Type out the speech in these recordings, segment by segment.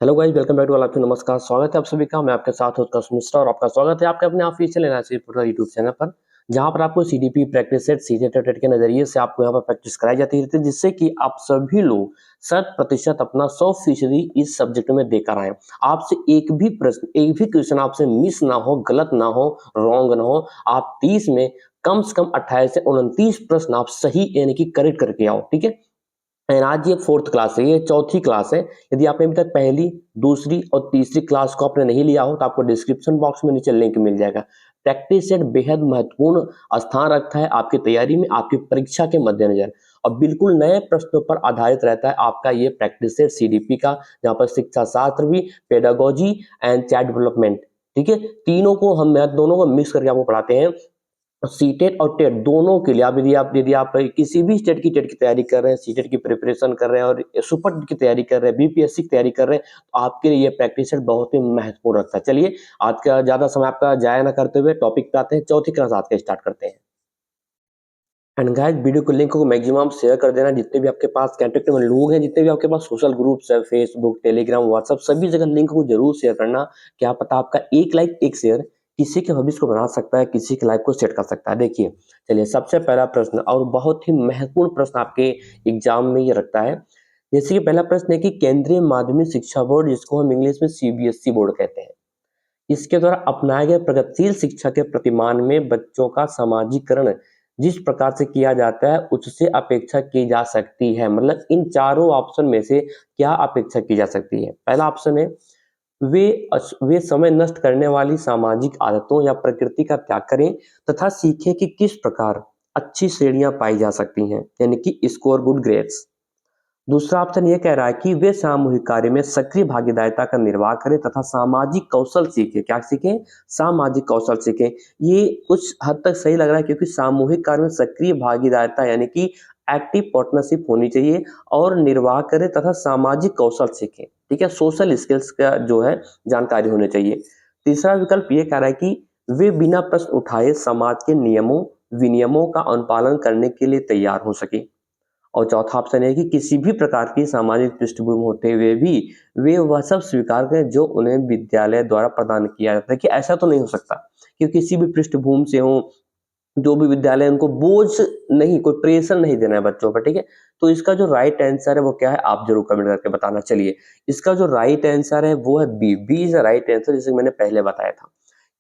Hello guys, welcome back to all of you. नमस्कार, स्वागत है आप सभी का। मैं आपके साथ हूँ उत्कर्ष मिश्रा और आपका स्वागत है आपके अपने ऑफिशियल एनआरसी पूरा यूट्यूब चैनल पर, जहां पर आपको CDP practice set CTET TET के नजरिए से आपको यहाँ पर प्रैक्टिस कराई जाती रहती है, जिससे कि आप सभी लोग 100% अपना 100% इस सब्जेक्ट में देकर आए। आपसे एक भी प्रश्न, एक भी क्वेश्चन आपसे मिस ना हो, गलत ना हो, रॉन्ग ना हो। आप 30 में कम से कम 28 से 29 प्रश्न आप सही यानी कि करेक्ट करके आओ, ठीक है। एंड आज ये फोर्थ क्लास है, ये चौथी क्लास है। यदि आपने अभी तक पहली, दूसरी और तीसरी क्लास को आपने नहीं लिया हो तो आपको डिस्क्रिप्शन बॉक्स में नीचे लिंक मिल जाएगा। प्रैक्टिस सेट बेहद महत्वपूर्ण स्थान रखता है आपकी तैयारी में, आपकी परीक्षा के मद्देनजर, और बिल्कुल नए प्रश्नों पर आधारित रहता है आपका ये प्रैक्टिस सेट सीडीपी का, जहाँ पर शिक्षा शास्त्र भी, पेडागोजी एंड चाइल्ड डेवलपमेंट, ठीक है, तीनों को हम दोनों को मिक्स करके आपको पढ़ाते हैं। सीटेट और टेट दोनों के लिए यदि आप किसी भी स्टेट की टेट की तैयारी कर रहे हैं, सीटेट की प्रिपरेशन कर रहे हैं और सुपर टेट की तैयारी कर रहे हैं, बीपीएससी की तैयारी कर रहे हैं, तो आपके लिए ये प्रैक्टिस सेट बहुत ही महत्वपूर्ण रखता है। चलिए, आज का ज्यादा समय आपका जाया ना करते हुए टॉपिक पे आते हैं। चौथी क्लास आज का स्टार्ट करते हैं। एंड गाइस, वीडियो को लिंक को मैक्सिमम शेयर कर देना। जितने भी आपके पास कॉन्टेक्ट में लोग हैं, जितने भी आपके पास सोशल ग्रुप्स है, फेसबुक, टेलीग्राम, व्हाट्सएप, सभी जगह लिंक को जरूर शेयर करना। क्या पता आपका एक लाइक, एक शेयर किसी के भविष्य को बना सकता है, किसी के लाइफ को सेट कर सकता है। देखिए, चलिए, सबसे पहला प्रश्न और बहुत ही महत्वपूर्ण प्रश्न आपके एग्जाम में ये रखता है। जैसे कि पहला प्रश्न है कि केंद्रीय माध्यमिक शिक्षा बोर्ड, जिसको हम इंग्लिश में सीबीएसई बोर्ड कहते हैं, इसके द्वारा अपनाए गए प्रगतिशील शिक्षा के प्रतिमान में बच्चों का समाजीकरण जिस प्रकार से किया जाता है उससे अपेक्षा की जा सकती है। मतलब इन चारों ऑप्शन में से क्या अपेक्षा की जा सकती है? पहला ऑप्शन है, वे समय नष्ट करने वाली सामाजिक आदतों या प्रकृति का त्याग करें तथा सीखें कि किस प्रकार अच्छी श्रेणियां पाई जा सकती हैं, यानी कि स्कोर गुड ग्रेड्स। दूसरा ऑप्शन ये कह रहा है कि वे सामूहिक कार्य में सक्रिय भागीदारिता का निर्वाह करें तथा सामाजिक कौशल सीखें। क्या सीखें? सामाजिक कौशल सीखें। ये कुछ हद तक सही लग रहा है, क्योंकि सामूहिक कार्य में सक्रिय भागीदारिता यानी कि एक्टिव पार्टनरशिप होनी चाहिए, और निर्वाह करें तथा सामाजिक कौशल सीखें, ठीक है, सोशल स्किल्स का जो है जानकारी होनी चाहिए। तीसरा विकल्प ये कह रहा है कि वे बिना प्रश्न उठाए समाज के नियमों विनियमों का अनुपालन करने के लिए तैयार हो सके। और चौथा ऑप्शन है कि किसी भी प्रकार की सामाजिक पृष्ठभूमि होते हुए भी वे वह सब स्वीकार करें जो उन्हें विद्यालय द्वारा प्रदान किया जाता है। कि ऐसा तो नहीं हो सकता कि किसी भी पृष्ठभूमि से हो, जो भी विद्यालय, उनको बोझ नहीं, कोई प्रेशर नहीं देना है बच्चों पर, ठीक है। तो इसका जो राइट आंसर है वो क्या है, आप जरूर कमेंट करके बताना। चलिए, इसका जो राइट आंसर है वो है B. B is the right answer, जैसे मैंने पहले बताया था।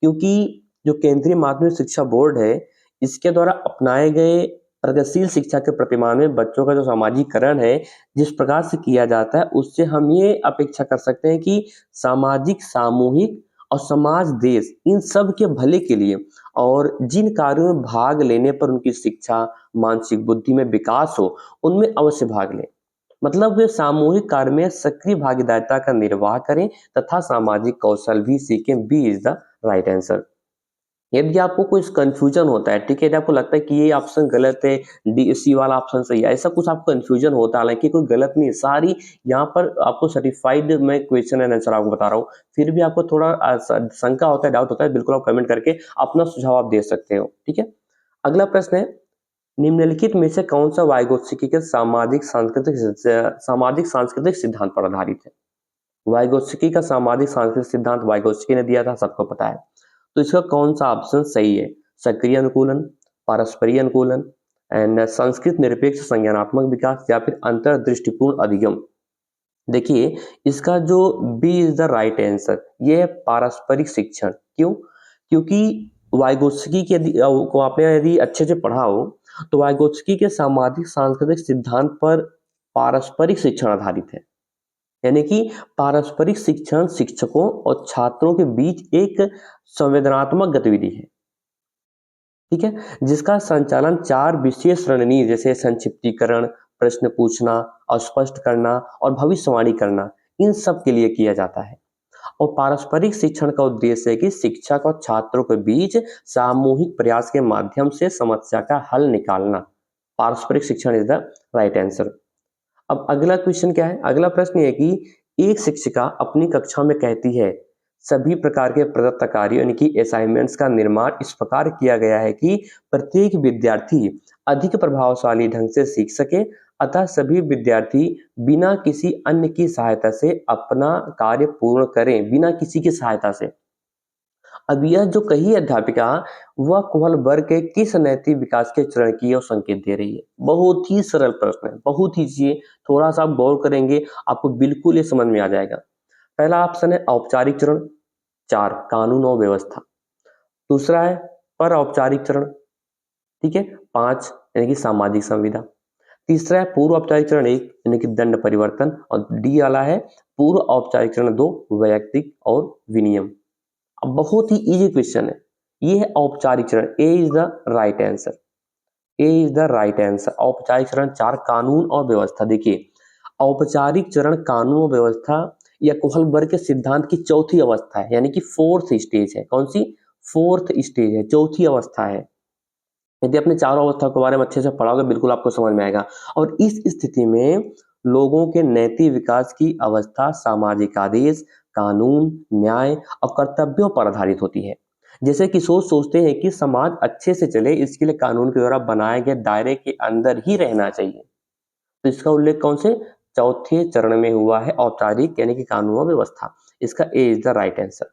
क्योंकि जो केंद्रीय माध्यमिक शिक्षा बोर्ड है, इसके द्वारा अपनाए गए प्रगतिशील शिक्षा के प्रतिमान में बच्चों का जो सामाजिकरण है जिस प्रकार से किया जाता है, उससे हम ये अपेक्षा कर सकते हैं कि सामाजिक, सामूहिक और समाज, देश, इन सब के भले के लिए और जिन कार्यों में भाग लेने पर उनकी शिक्षा, मानसिक बुद्धि में विकास हो, उनमें अवश्य भाग लें। मतलब वे सामूहिक कार्य में सक्रिय भागीदारिता का निर्वाह करें तथा सामाजिक कौशल भी सीखें। B is the right answer. यदि आपको कुछ कंफ्यूजन होता है, ठीक है, यदि आपको लगता है कि ये ऑप्शन गलत है, डी सी वाला ऑप्शन सही है, ऐसा कुछ आपको कंफ्यूजन होता है, हालांकि कोई गलत नहीं है, सारी यहाँ पर आपको सर्टिफाइड मैं क्वेश्चन एंड आंसर आपको बता रहा हूँ। फिर भी आपको थोड़ा शंका होता है, डाउट होता है, बिल्कुल आप कमेंट करके अपना सुझाव आप दे सकते हो, ठीक है। अगला प्रश्न है, निम्नलिखित में से कौन सा वाइगोत्स्की के सामाजिक सांस्कृतिक सिद्धांत पर आधारित है? वाइगोत्स्की का सामाजिक सांस्कृतिक सिद्धांत वाइगोत्स्की ने दिया था, सबको पता है। तो इसका कौन सा ऑप्शन सही है? सक्रिय अनुकूलन, पारस्परिक अनुकूलन एंड संस्कृत निरपेक्ष संज्ञानात्मक विकास, या फिर अंतर्दृष्टिपूर्ण अधिगम। देखिए, इसका जो B is the right answer, ये है पारस्परिक शिक्षण। क्यों? क्योंकि वाइगोत्स्की के को आपने यदि अच्छे से पढ़ा हो तो वाइगोत्स्की के सामाजिक सांस्कृतिक सिद्धांत पर पारस्परिक शिक्षण आधारित है। यानी कि पारस्परिक शिक्षण शिक्षकों और छात्रों के बीच एक संवेदनात्मक गतिविधि है, ठीक है, जिसका संचालन 4 विशेष रणनीति जैसे संक्षिप्तीकरण, प्रश्न पूछना, स्पष्ट करना और भविष्यवाणी करना, इन सब के लिए किया जाता है। और पारस्परिक शिक्षण का उद्देश्य है कि शिक्षक और छात्रों के बीच सामूहिक प्रयास के माध्यम से समस्या का हल निकालना। पारस्परिक शिक्षण इज द राइट आंसर। अब अगला क्वेश्चन क्या है? अगला प्रश्न ये है कि एक शिक्षिका अपनी कक्षा में कहती है, सभी प्रकार के प्रदत्त कार्यों यानी कि असाइनमेंट्स का निर्माण इस प्रकार किया गया है कि प्रत्येक विद्यार्थी अधिक प्रभावशाली ढंग से सीख सके, अतः सभी विद्यार्थी बिना किसी अन्य की सहायता से अपना कार्य पूर्ण करें, बिना किसी की सहायता से। अब यह जो कही अध्यापिका, वह कुहल वर्ग के किस नैतिक विकास के चरण की ओर संकेत दे रही है? बहुत ही सरल प्रश्न है, बहुत ही चीजें थोड़ा सा आप गौर करेंगे, आपको बिल्कुल ये समझ में आ जाएगा। पहला ऑप्शन है औपचारिक चरण, 4 कानून और व्यवस्था। दूसरा है पर औपचारिक चरण, ठीक है, 5 यानी कि सामाजिक संविदा। तीसरा है पूर्व औपचारिक चरण 1 यानी कि दंड परिवर्तन, और डी वाला है पूर्व औपचारिक चरण 2 वैयक्तिक और विनियम। अब बहुत ही इजी क्वेश्चन है, ये है औपचारिक चरण, A is the right answer, A is the right answer. औपचारिक चरण 4 कानून और व्यवस्था। देखिए औपचारिक चरण कानून और व्यवस्था या कोहलबर्ग के सिद्धांत की चौथी अवस्था है, यानी कि फोर्थ स्टेज है। कौन सी? फोर्थ स्टेज है, चौथी अवस्था है। यदि अपने चारों अवस्था के बारे में अच्छे से पढ़ोगे बिल्कुल आपको समझ में आएगा। और इस स्थिति में लोगों के नैतिक विकास की अवस्था सामाजिक आदेश, कानून, न्याय और कर्तव्यों पर आधारित होती है। जैसे किशोर सोचते हैं कि समाज अच्छे से चले, इसके लिए कानून के द्वारा बनाए गए दायरे के अंदर ही रहना चाहिए। तो इसका उल्लेख कौन से चौथे चरण में हुआ है? औपचारिक यानी कि कानून और व्यवस्था। इसका ए इज द राइट आंसर।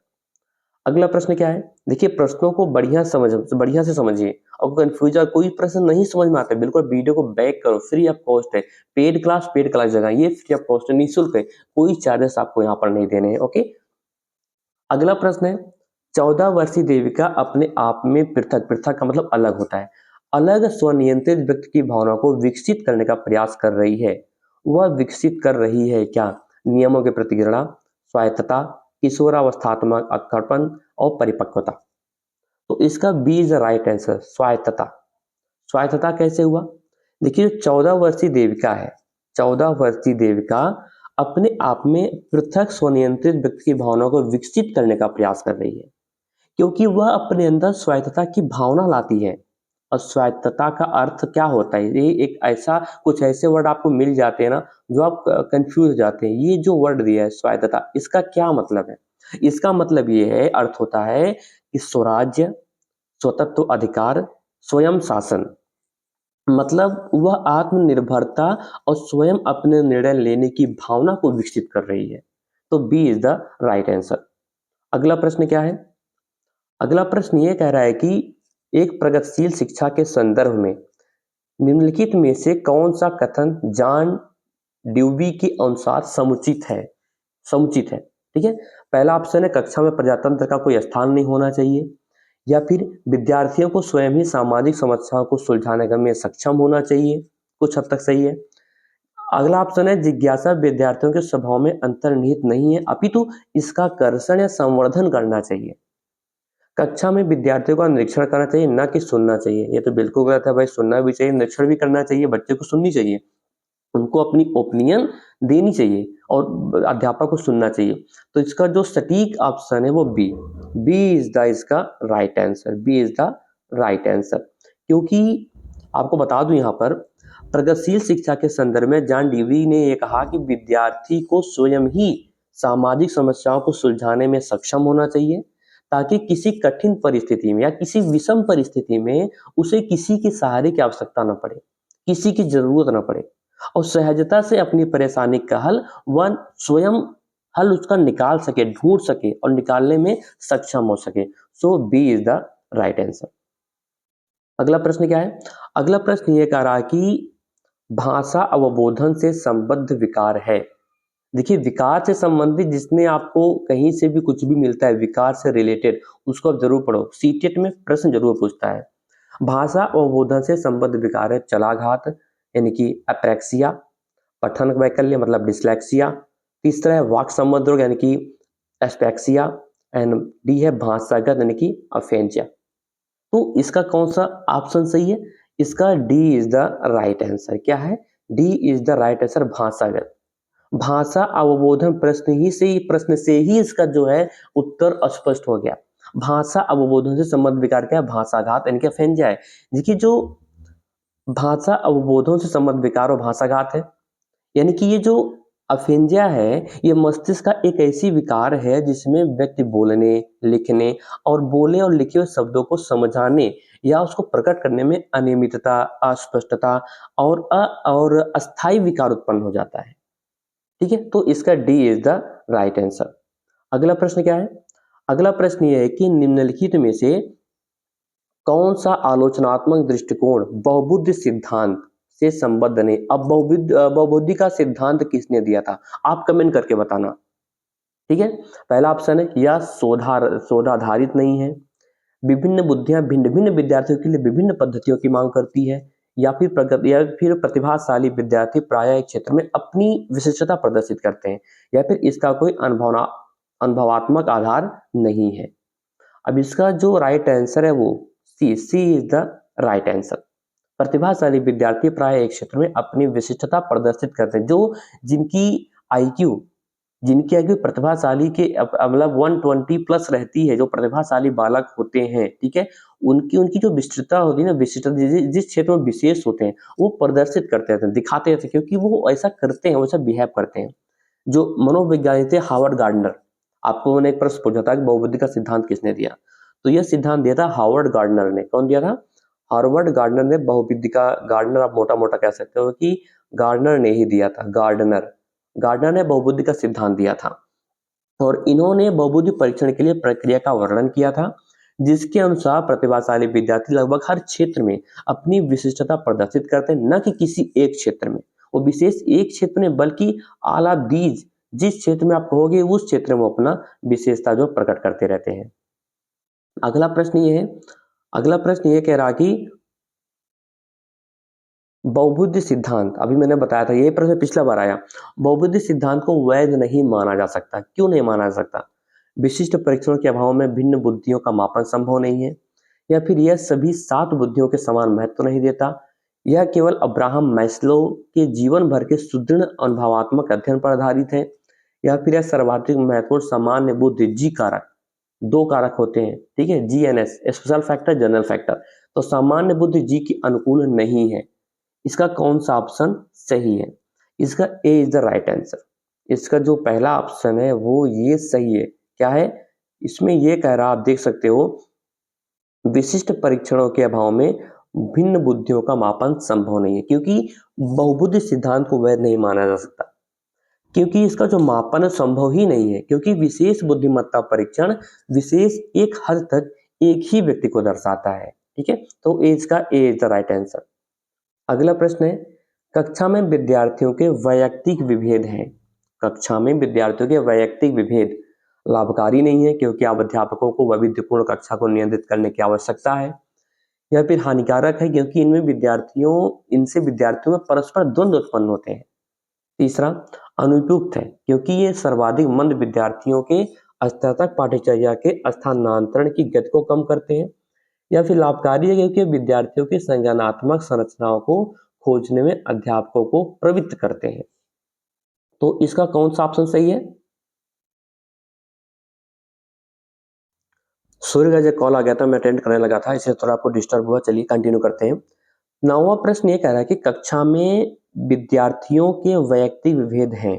अगला प्रश्न क्या है? देखिए प्रश्नों को बढ़िया से समझिए। और कंफ्यूज और कोई प्रश्न नहीं समझ में आता है, बिल्कुल वीडियो को बैक करो, फ्री ऑफ कॉस्ट है। पेड क्लास जगह ये फ्री ऑफ कॉस्ट है, निःशुल्क है, कोई चार्जेस आपको यहाँ पर नहीं देने हैं। ओके, अगला प्रश्न है 14 वर्षीय देविका अपने आप में पृथक, पृथक का मतलब अलग होता है, अलग स्वनियंत्रित व्यक्ति की भावना को विकसित करने का प्रयास कर रही है। वह विकसित कर रही है क्या? नियमों के प्रति घृणा, स्वायत्तता, किशोरावस्थात्मक अक्कड़पन और परिपक्वता। तो इसका B is the right answer, स्वायत्तता। स्वायत्तता कैसे हुआ? देखिए 14 वर्षीय देविका है, 14 वर्षीय देविका अपने आप में पृथक स्वनियंत्रित व्यक्ति की भावना को विकसित करने का प्रयास कर रही है, क्योंकि वह अपने अंदर स्वायत्तता की भावना लाती है। और स्वायत्तता का अर्थ क्या होता है? ये एक ऐसा, कुछ ऐसे वर्ड आपको मिल जाते हैं ना जो आप कंफ्यूज हो जाते हैं। ये जो वर्ड दिया है स्वायत्तता, इसका क्या मतलब है? इसका मतलब ये है, अर्थ होता है कि स्वराज्य, स्वतंत्र अधिकार, स्वयं शासन। मतलब वह आत्मनिर्भरता और स्वयं अपने निर्णय लेने की भावना को विकसित कर रही है। तो B is the right answer. अगला प्रश्न क्या है? अगला प्रश्न ये कह रहा है कि एक प्रगतिशील शिक्षा के संदर्भ में निम्नलिखित में से कौन सा कथन जॉन ड्यूबी के अनुसार समुचित है? समुचित है, ठीक है। पहला ऑप्शन है कक्षा में प्रजातंत्र का कोई स्थान नहीं होना चाहिए, या फिर विद्यार्थियों को स्वयं ही सामाजिक समस्याओं को सुलझाने में सक्षम होना चाहिए, कुछ हद तक सही है। अगला ऑप्शन है जिज्ञासा विद्यार्थियों के स्वभाव में अंतर्निहित नहीं है, अपितु इसका कर्षण या संवर्धन करना चाहिए। कक्षा में विद्यार्थियों का निरीक्षण करना चाहिए, ना कि सुनना चाहिए। ये तो बिल्कुल गलत है भाई, सुनना भी चाहिए, निरीक्षण भी करना चाहिए, बच्चे को सुननी चाहिए, उनको अपनी ओपिनियन देनी चाहिए और अध्यापक को सुनना चाहिए। तो इसका जो सटीक ऑप्शन है वो बी, बी इज द इसका right answer, B is the right answer. क्योंकि आपको बता दूं यहाँ पर प्रगतिशील शिक्षा के संदर्भ में जॉन डीवी ने ये कहा कि विद्यार्थी को स्वयं ही सामाजिक समस्याओं को सुलझाने में सक्षम होना चाहिए, ताकि किसी कठिन परिस्थिति में या किसी विषम परिस्थिति में उसे किसी के सहारे की आवश्यकता न पड़े, किसी की जरूरत न पड़े, और सहजता से अपनी परेशानी का हल वह स्वयं हल उसका निकाल सके, ढूंढ सके और निकालने में सक्षम हो सके। So B is the right answer. अगला प्रश्न क्या है? अगला प्रश्न ये कह रहा है कि भाषा अवबोधन से संबद्ध विकार है। देखिए विकार से संबंधित जिसने आपको कहीं से भी कुछ भी मिलता है विकार से रिलेटेड, उसको आप जरूर पढ़ो, सीटेट में प्रश्न जरूर पूछता है। भाषा अवबोधन से संबद्ध विकार है चलाघात यानी कि एप्रेक्सिया, पठन वैकल्य मतलब डिस्लेक्सिया, तीसरा है वाक संबंध रोग यानी कि एस्पेक्सिया, एंड डी है भाषागत यानी कि अफेंजिया। तो इसका कौन सा ऑप्शन सही है? इसका D is the right answer. क्या है? D is the right answer, भाषागत। भाषा अवबोधन प्रश्न से ही इसका जो है उत्तर स्पष्ट हो गया। भाषा अवबोधन से संबंध विकार क्या है? भाषाघात यानी कि अफेंजिया है। देखिए जो भाषा अवबोधन से संबंध विकार और भाषाघात है, यानी कि ये जो अफेंजिया है ये मस्तिष्क का एक ऐसी विकार है जिसमें व्यक्ति बोलने, लिखने और बोले और लिखे हुए शब्दों को समझाने या उसको प्रकट करने में अनियमितता, अस्पष्टता और अस्थायी विकार उत्पन्न हो जाता है। ठीक है, तो इसका D is the right answer. अगला प्रश्न क्या है? अगला प्रश्न ये है कि निम्नलिखित में से कौन सा आलोचनात्मक दृष्टिकोण बहुबुद्धि सिद्धांत से संबद्ध नहीं? अब बहुबुद्धि का सिद्धांत किसने दिया था? आप कमेंट करके बताना। ठीक है, पहला ऑप्शन है या शोधाधारित नहीं है, विभिन्न बुद्धियां भिन्न भिन्न विद्यार्थियों के लिए विभिन्न पद्धतियों की मांग करती है, या फिर प्रतिभाशाली विद्यार्थी प्रायः एक क्षेत्र में अपनी विशिष्टता प्रदर्शित करते हैं, या फिर इसका कोई अनुभवात्मक आधार नहीं है। अब इसका जो राइट आंसर है वो सी इज द राइट आंसर। प्रतिभाशाली विद्यार्थी प्राय एक क्षेत्र में अपनी विशिष्टता प्रदर्शित करते हैं। जिनकी आईक्यू प्रतिभाशाली के मतलब 120 प्लस रहती है, जो प्रतिभाशाली बालक होते हैं, ठीक है, उनकी उनकी जो विशिष्टता होती है ना, विशिष्टता जिस क्षेत्र में विशेष होते हैं वो प्रदर्शित करते रहते हैं, दिखाते रहते हैं, क्योंकि वो ऐसा करते हैं, वैसा बिहेव करते हैं। जो मनोवैज्ञानिक थे हार्वर्ड गार्डनर, आपको मैंने एक प्रश्न पूछा था कि बहुबुद्धि का सिद्धांत किसने दिया, तो यह सिद्धांत दिया था हार्वर्ड गार्डनर ने। कौन दिया था? हार्वर्ड गार्डनर ने बहुबुद्धि का, गार्डनर आप मोटा मोटा कह सकते हो कि गार्डनर ने ही दिया था, गार्डनर ने बहुबुद्धि का सिद्धांत दिया था। और इन्होंने बहुबुद्धि परीक्षण के लिए प्रक्रिया का वर्णन किया था, जिसके अनुसार प्रतिभाशाली विद्यार्थी लगभग हर क्षेत्र में अपनी विशिष्टता प्रदर्शित करते हैं, न कि किसी एक क्षेत्र में, वो विशेष एक क्षेत्र में, बल्कि ऑल ऑफ दीज, जिस क्षेत्र में आप कहोगे उस क्षेत्र में अपना विशेषता जो प्रकट करते रहते हैं। अगला प्रश्न ये कह रहा कि बहुबुद्धि सिद्धांत, अभी मैंने बताया था, ये प्रश्न पिछला बार आया, बहुबुद्धि सिद्धांत को वैध नहीं माना जा सकता। क्यों नहीं माना जा सकता? विशिष्ट परीक्षणों के अभाव में भिन्न बुद्धियों का मापन संभव नहीं है, या फिर यह सभी 7 बुद्धियों के समान महत्व नहीं देता, यह केवल अब्राहम मैस्लो के जीवन भर के सुदृढ़ अनुभवात्मक अध्ययन पर आधारित है, या फिर यह सर्वाधिक महत्वपूर्ण सामान्य बुद्धि जी कारक, 2 कारक होते हैं, ठीक है, GNS, special factor, general factor, तो सामान्य बुद्धि जी के अनुकूल नहीं है। इसका कौन सा ऑप्शन सही है? इसका ए इज द राइट आंसर। इसका जो पहला ऑप्शन है वो ये सही है। क्या है इसमें? ये कह रहा, आप देख सकते हो, विशिष्ट परीक्षणों के अभाव में भिन्न बुद्धियों का मापन संभव नहीं है, क्योंकि बहुबुद्धि सिद्धांत को वैध नहीं माना जा सकता, क्योंकि इसका जो मापन संभव ही नहीं है, क्योंकि विशेष बुद्धिमत्ता परीक्षण विशेष एक हद तक एक ही व्यक्ति को दर्शाता है। ठीक है, तो इसका ए इज द राइट आंसर। अगला प्रश्न है, कक्षा में विद्यार्थियों के वैयक्तिक विभेद हैं। कक्षा में विद्यार्थियों के वैयक्तिक विभेद लाभकारी नहीं है, क्योंकि अब अध्यापकों को वैविध्यपूर्ण कक्षा को नियंत्रित करने की आवश्यकता है, या फिर हानिकारक है, क्योंकि इनसे विद्यार्थियों में परस्पर द्वंद्व उत्पन्न होते हैं। तीसरा, अनुपयुक्त है, क्योंकि ये सर्वाधिक मंद विद्यार्थियों के स्तर तक पाठ्यचर्या के स्थानांतरण की गति को कम करते हैं, या फिर लाभकारी है, क्योंकि विद्यार्थियों की संज्ञानात्मक संरचनाओं को खोजने में अध्यापकों को प्रवृत्त करते हैं। तो इसका कौन सा ऑप्शन सही है? सूर्य का जो कॉल आ गया था, मैं अटेंड करने लगा था, इससे थोड़ा आपको डिस्टर्ब हुआ। चलिए कंटिन्यू करते हैं। 9वां प्रश्न ये कह रहा है कि कक्षा में विद्यार्थियों के वैयक्तिक विभेद हैं,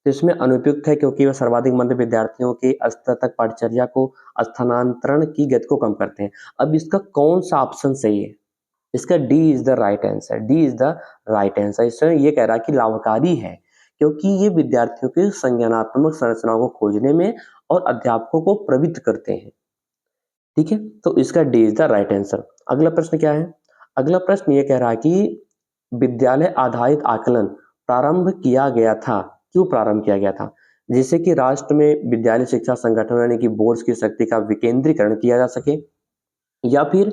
तो इसमें अनुपयुक्त है, क्योंकि वह सर्वाधिक मंद विद्यार्थियों के स्तर तक पाठ्यचर्या को स्थानांतरण की गति को कम करते हैं। अब इसका कौन सा ऑप्शन सही है? इसका D is the right answer. D is the right answer. इसमें ये कह रहा है कि लाभकारी है, क्योंकि ये विद्यार्थियों के संज्ञानात्मक संरचनाओं को खोजने में और अध्यापकों को प्रवृत्त करते हैं। ठीक है, तो इसका D is the right answer. अगला प्रश्न क्या है? अगला प्रश्न ये कह रहा है कि विद्यालय आधारित आकलन प्रारंभ किया गया था। क्यों प्रारंभ किया गया था? जिससे कि राष्ट्र में विद्यालय शिक्षा संगठन यानी कि बोर्ड की शक्ति का विकेंद्रीकरण किया जा सके, या फिर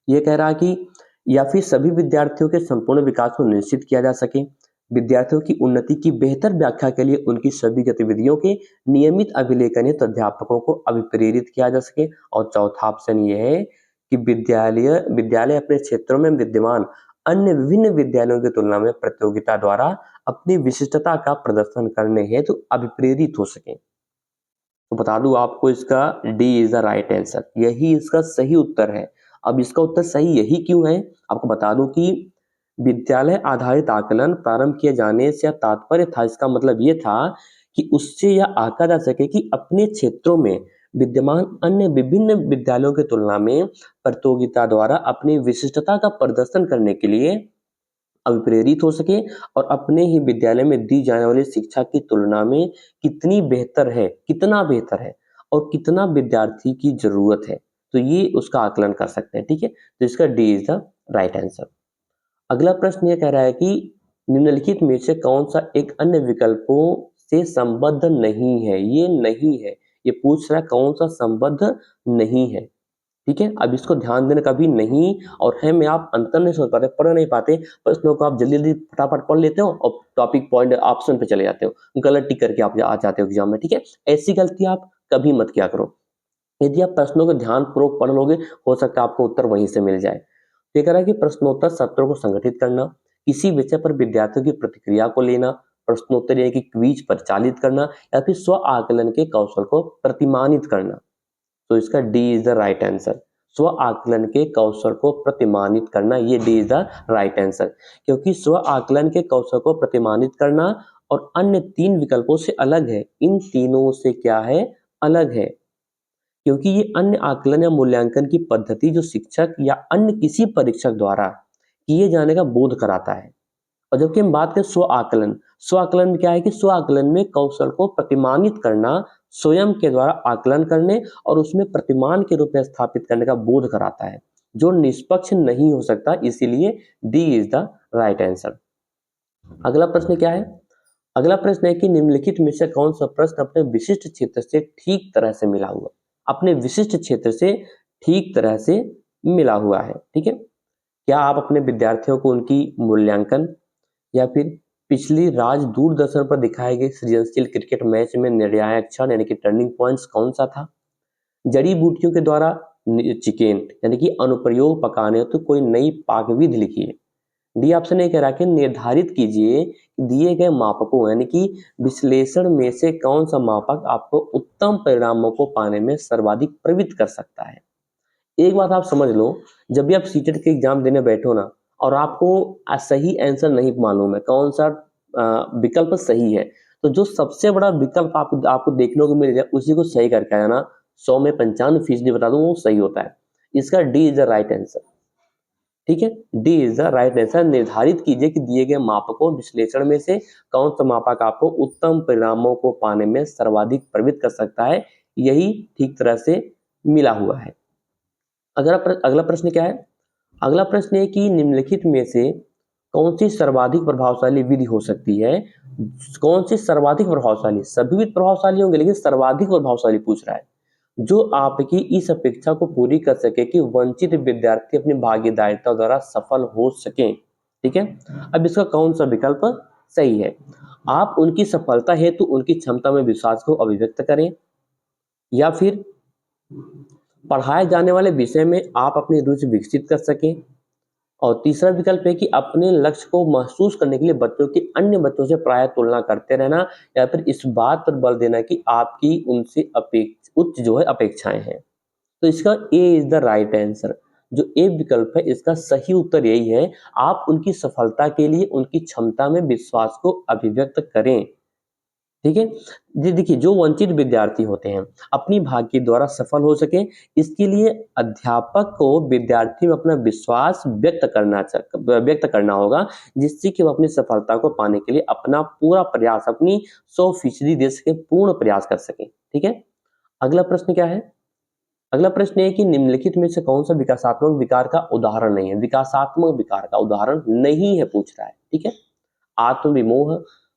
ये कह रहा है कि या फिर सभी विद्यार्थियों के संपूर्ण विकास को निश्चित किया जा सके, विद्यार्थियों की उन्नति की बेहतर व्याख्या के लिए उनकी सभी गतिविधियों के नियमित अभिलेखन हेतु अध्यापकों को अभिप्रेरित किया जा सके, और चौथा ऑप्शन ये है कि विद्यालय अपने क्षेत्रों में विद्यमान अन्य विभिन्न विद्यालयों की तुलना में प्रतियोगिता द्वारा अपनी विशिष्टता का प्रदर्शन करने हेतु अभिप्रेरित हो सके। तो बता दूं आपको, इसका D is the right answer. यही इसका सही उत्तर है। अब इसका उत्तर सही यही क्यों है, आपको बता दूं कि विद्यालय आधारित आकलन प्रारंभ किए जाने से तात्पर्य था, इसका मतलब ये था कि उससे यह आंका जा सके कि अपने क्षेत्रों में विद्यमान अन्य विभिन्न विद्यालयों की तुलना में प्रतियोगिता द्वारा अपनी विशिष्टता का प्रदर्शन करने के लिए अभिप्रेरित हो सके और अपने ही विद्यालय में दी जाने वाली शिक्षा की तुलना में कितना बेहतर है और कितना विद्यार्थी की जरूरत है, तो ये उसका आकलन कर सकते हैं। ठीक है, तो इसका D is the right answer. अगला प्रश्न ये कह रहा है कि निम्नलिखित में से कौन सा एक अन्य विकल्पों से संबद्ध नहीं है। ये नहीं है, ये पूछ रहा है कौन सा संबद्ध नहीं है। ठीक है, अब इसको ध्यान देना, कभी नहीं और है में आप अंतर नहीं समझ पाते, पढ़ नहीं पाते, प्रश्नों को आप जल्दी जल्दी फटाफट पढ़ लेते हो और टॉपिक पॉइंट ऑप्शन पे चले जाते हो, गलत टिक करके आप आ जाते हो एग्जाम में। ठीक है, ऐसी गलती आप कभी मत किया करो। यदि आप प्रश्नों को ध्यानपूर्वक पढ़ लोगे, हो सकता है आपको उत्तर वहीं से मिल जाए। तो ये कह रहा है कि प्रश्नोत्तर सत्रों को संगठित करना, किसी विषय पर विद्यार्थियों की प्रतिक्रिया को लेना, प्रश्नोत्तर यानी कि क्विज परिचालित करना या फिर स्व आकलन के कौशल को प्रतिमानित करना। तो इसका D is the right answer. स्व आकलन के कौशल को प्रतिमानित करना, ये D is the right answer, क्योंकि स्व आकलन के कौशल को प्रतिमानित करना और अन्य 3 विकल्पों से अलग है। इन तीनों से क्या है, अलग है, क्योंकि ये अन्य आकलन या मूल्यांकन की पद्धति जो शिक्षक या अन्य किसी परीक्षक द्वारा किए जाने का बोध कराता है। और जबकि हम बात करें स्व आकलन में क्या है कि स्व आकलन में कौशल को प्रतिमानित करना, स्वयं के द्वारा आकलन करने और उसमें प्रतिमान के रूप में स्थापित करने का बोध कराता है, जो निष्पक्ष नहीं हो सकता, इसीलिए D is the right answer. अगला प्रश्न क्या है, अगला प्रश्न है कि निम्नलिखित में से कौन सा प्रश्न अपने विशिष्ट क्षेत्र से ठीक तरह से मिला हुआ, अपने विशिष्ट क्षेत्र से ठीक तरह से मिला हुआ है। ठीक है, क्या आप अपने विद्यार्थियों को उनकी मूल्यांकन या फिर पिछली राज दूरदर्शन पर दिखाए गए सृजनशील क्रिकेट मैच में निर्णायक क्षण यानी कि टर्निंग पॉइंट्स कौन सा था, जड़ी बूटियों के द्वारा चिकेन यानी कि अनुप्रयोग पकाने तो कोई नई पाक विधि लिखिए। डी ऑप्शन ये कह रहा है कि निर्धारित कीजिए दिए गए मापकों यानी कि विश्लेषण में से कौन सा मापक आपको उत्तम परिणामों को पाने में सर्वाधिक प्रवृत्त कर सकता है। एक बात आप समझ लो, जब भी आप सीटेट के एग्जाम देने बैठो ना और आपको सही आंसर नहीं मालूम है कौन सा विकल्प सही है, तो जो सबसे बड़ा विकल्प आपको आपको देखने को मिल जाए उसी को सही करके आना। 100 में 95% बता दूं वो सही होता है। इसका D is the right answer. ठीक है, D is the right answer. निर्धारित कीजिए कि दिए गए मापकों विश्लेषण में से कौन सा मापक आपको उत्तम परिणामों को पाने में सर्वाधिक प्रवृत्त कर सकता है, यही ठीक तरह से मिला हुआ है। अगला प्रश्न क्या है, अगला प्रश्न है कि निम्नलिखित में से कौन सी सर्वाधिक प्रभावशाली विधि हो सकती है। कौन सी सर्वाधिक प्रभावशाली, सभी विधि प्रभावशाली होंगे लेकिन सर्वाधिक प्रभावशाली पूछ रहा है, जो आपकी इस अपेक्षा को पूरी कर सके कि वंचित विद्यार्थी अपनी भागीदारिता द्वारा सफल हो सके। ठीक है, अब इसका कौन सा विकल्प सही है, आप उनकी सफलता हेतु उनकी क्षमता में विश्वास को अभिव्यक्त करें, या फिर पढ़ाए जाने वाले विषय में आप अपनी रुचि विकसित कर सकें, और तीसरा विकल्प है कि अपने लक्ष्य को महसूस करने के लिए बच्चों की अन्य बच्चों से प्राय तुलना करते रहना, या फिर इस बात पर बल देना कि आपकी उनसे उच्च जो है अपेक्षाएं हैं। तो इसका ए इज द राइट आंसर। जो ए विकल्प है इसका सही उत्तर यही है, आप उनकी सफलता के लिए उनकी क्षमता में विश्वास को अभिव्यक्त करें। ठीक है जी, देखिए जो वंचित विद्यार्थी होते हैं अपनी भाग्य द्वारा सफल हो सके, इसके लिए अध्यापक को विद्यार्थी में अपना विश्वास व्यक्त करना होगा, जिससे कि वो अपनी सफलता को पाने के लिए अपना पूरा प्रयास, अपनी 100% दे सके, पूर्ण प्रयास कर सके। ठीक है, अगला प्रश्न क्या है, अगला प्रश्न है कि निम्नलिखित में से कौन सा विकासात्मक विकार का उदाहरण नहीं है, विकासात्मक विकार का उदाहरण नहीं है पूछ रहा है। ठीक है, आत्मविमोह,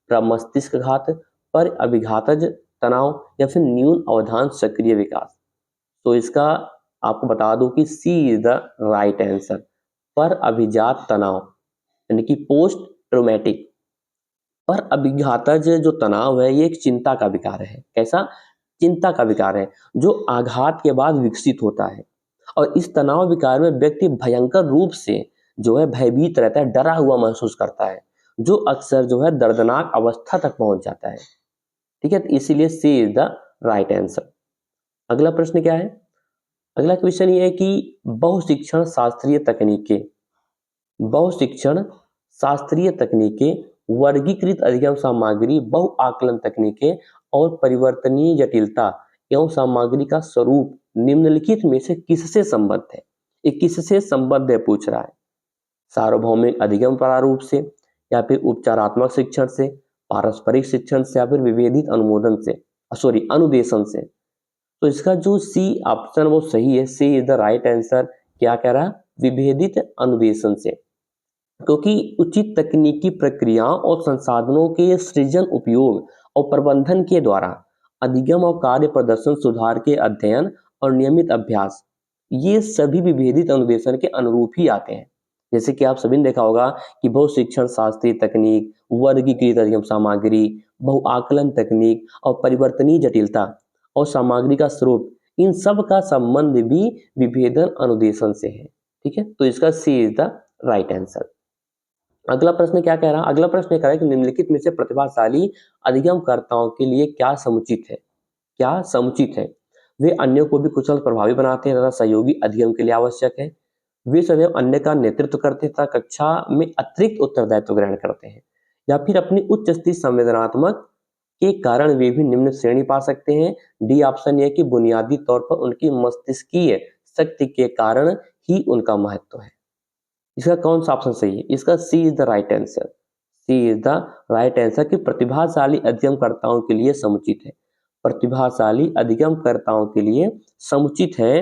प्रमस्तिष्क घात, पर अभिघातज तनाव या फिर न्यून अवधान सक्रिय विकास। तो इसका आपको बता दूं कि सी इज द राइट आंसर। पर अभिजात तनाव यानी कि पोस्ट ट्रोमेटिक, पर अभिघातज जो तनाव है ये एक चिंता का विकार है। कैसा, चिंता का विकार है जो आघात के बाद विकसित होता है, और इस तनाव विकार में व्यक्ति भयंकर रूप से जो है भयभीत रहता है, डरा हुआ महसूस करता है, जो अक्सर जो है दर्दनाक अवस्था तक पहुंच जाता है। ठीक है, तो इसीलिए सी इज द राइट आंसर। अगला प्रश्न क्या है, अगला क्वेश्चन ये है कि बहुशिक्षण शास्त्रीय तकनीकें, वर्गीकृत अधिगम सामग्री, बहु आकलन तकनीकें और परिवर्तनीय जटिलता एवं सामग्री का स्वरूप निम्नलिखित में से किससे संबद्ध है? ये किससे संबद्ध है पूछ रहा है। सार्वभौमिक अधिगम प्रारूप से, या फिर उपचारात्मक शिक्षण से, पारस्परिक शिक्षण से, या फिर विभेदित अनुमोदन से, सॉरी अनुदेशन से। तो इसका जो सी ऑप्शन वो सही है, सी इज द राइट आंसर। क्या कह रहा है? विभेदित अनुदेशन से, क्योंकि उचित तकनीकी प्रक्रियाओं और संसाधनों के सृजन, उपयोग और प्रबंधन के द्वारा अधिगम और कार्य प्रदर्शन सुधार के अध्ययन और नियमित अभ्यास, ये सभी विभेदित अनुदेशन के अनुरूप ही आते हैं। जैसे कि आप सभी ने देखा होगा कि बहु शिक्षण शास्त्रीय तकनीक, वर्गीकृत अधिगम सामग्री, बहुआकलन तकनीक और परिवर्तनीय जटिलता और सामग्री का स्वरूप, इन सब का संबंध भी विभेदन अनुदेशन से है। ठीक है, तो इसका C is the right answer. अगला प्रश्न क्या कह रहा है? अगला प्रश्न कह रहा है कि निम्नलिखित में से प्रतिभाशाली अधिगमकर्ताओं के लिए क्या समुचित है? क्या समुचित है? वे अन्यों को भी कुशल प्रभावी बनाते हैं तथा सहयोगी अधिगम के लिए आवश्यक है। वे सदैव अन्य का नेतृत्व करते हैं तथा कक्षा में अतिरिक्त उत्तरदायित्व ग्रहण करते हैं। या फिर अपनी उच्च स्तरीय संवेदनात्मक के कारण वे भी निम्न श्रेणी पा सकते हैं। डी ऑप्शन ये कि बुनियादी तौर पर उनकी मस्तिष्कीय शक्ति के कारण ही उनका महत्व है। इसका कौन सा ऑप्शन सही है? इसका C is the right answer. C is the right answer कि प्रतिभाशाली अधिगमकर्ताओं के लिए समुचित है। प्रतिभाशाली अधिगमकर्ताओं के लिए समुचित है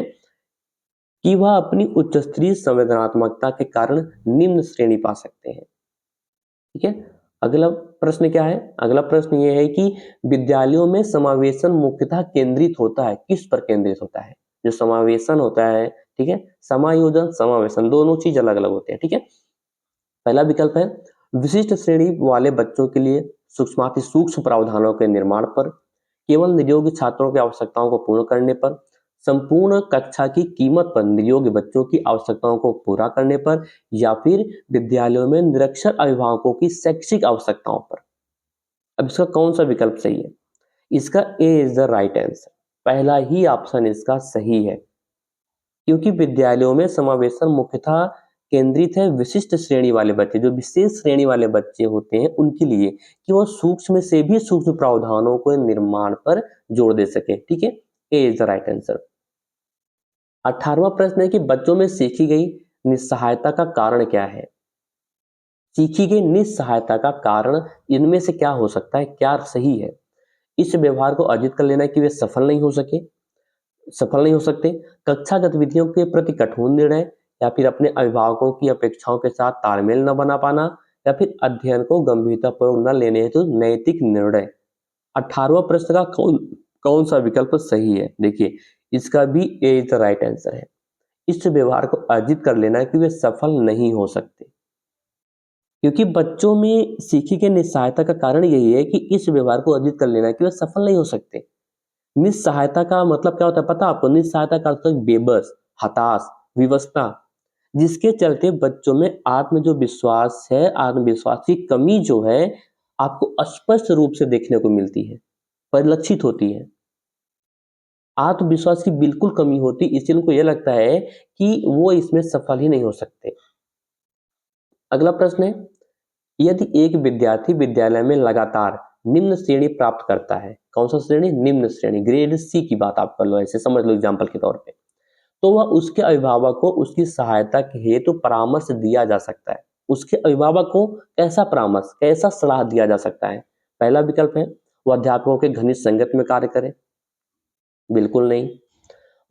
कि वह अपनी उच्च स्तरीय संवेदनात्मकता के कारण निम्न श्रेणी पा सकते हैं। ठीक है, अगला प्रश्न क्या है? अगला प्रश्न यह है कि विद्यालयों में समावेशन मुख्यतः केंद्रित होता है, किस पर केंद्रित होता है? जो समावेशन होता है, ठीक है, समायोजन समावेशन दोनों चीज अलग अलग होते हैं। ठीक है, पहला विकल्प है विशिष्ट श्रेणी वाले बच्चों के लिए सूक्ष्माति सूक्ष्म प्रावधानों के निर्माण पर, केवल नियोग्य छात्रों की आवश्यकताओं को पूर्ण करने पर, संपूर्ण कक्षा की कीमत पर नियोग्य बच्चों की आवश्यकताओं को पूरा करने पर, या फिर विद्यालयों में निरक्षर अभिभावकों की शैक्षिक आवश्यकताओं पर। अब इसका कौन सा विकल्प सही है? इसका ए इज द राइट आंसर। पहला ही ऑप्शन इसका सही है, क्योंकि विद्यालयों में समावेशन मुख्यतः केंद्रित है विशिष्ट श्रेणी वाले बच्चे, जो विशेष श्रेणी वाले बच्चे होते हैं उनके लिए, कि वो सूक्ष्म से भी सूक्ष्म प्रावधानों को निर्माण पर जोर दे सके। ठीक है, ए इज द राइट आंसर। 18वां प्रश्न है कि बच्चों में सीखी गई निस्सहायता का कारण क्या है? सीखी गई निस्सहायता का कारण इनमें से क्या हो सकता है, क्या सही है? इस व्यवहार को अर्जित कर लेना कि वे सफल नहीं हो सकते, कक्षा गतिविधियों के प्रति कठोर निर्णय, या फिर अपने अभिभावकों की अपेक्षाओं के साथ तालमेल न बना पाना, या फिर अध्ययन को गंभीरतापूर्वक न लेने हेतु नैतिक निर्णय। 18वां प्रश्न का कौन कौन सा विकल्प सही है? देखिए, इसका भी ए इज द राइट आंसर है। इस व्यवहार को अर्जित कर लेना कि वे सफल नहीं हो सकते, क्योंकि बच्चों में सीखी गई निस्सहायता का कारण यही है कि इस व्यवहार को अर्जित कर लेना कि वे सफल नहीं हो सकते। निस्सहायता का मतलब क्या होता है पता आपको? निस्सहायता का अर्थ है बेबस, हताश, विवशता, जिसके चलते बच्चों में आत्म जो विश्वास है, आत्मविश्वास की कमी जो है आपको स्पष्ट रूप से देखने को मिलती है, परिलक्षित होती है। आत्मविश्वास की बिल्कुल कमी होती, इसलिए उनको यह लगता है कि वो इसमें सफल ही नहीं हो सकते। अगला प्रश्न है, यदि एक विद्यार्थी विद्यालय में लगातार निम्न श्रेणी प्राप्त करता है, कौन सा श्रेणी? निम्न श्रेणी, ग्रेड सी की बात आप कर लो, ऐसे समझ लो एग्जाम्पल के तौर पे, तो वह उसके अभिभावक को उसकी सहायता के हेतु परामर्श दिया जा सकता है। उसके अभिभावक को कैसा परामर्श, कैसा सलाह दिया जा सकता है? पहला विकल्प है वह अध्यापकों के घनिष्ठ संगत में कार्य करे, बिल्कुल नहीं।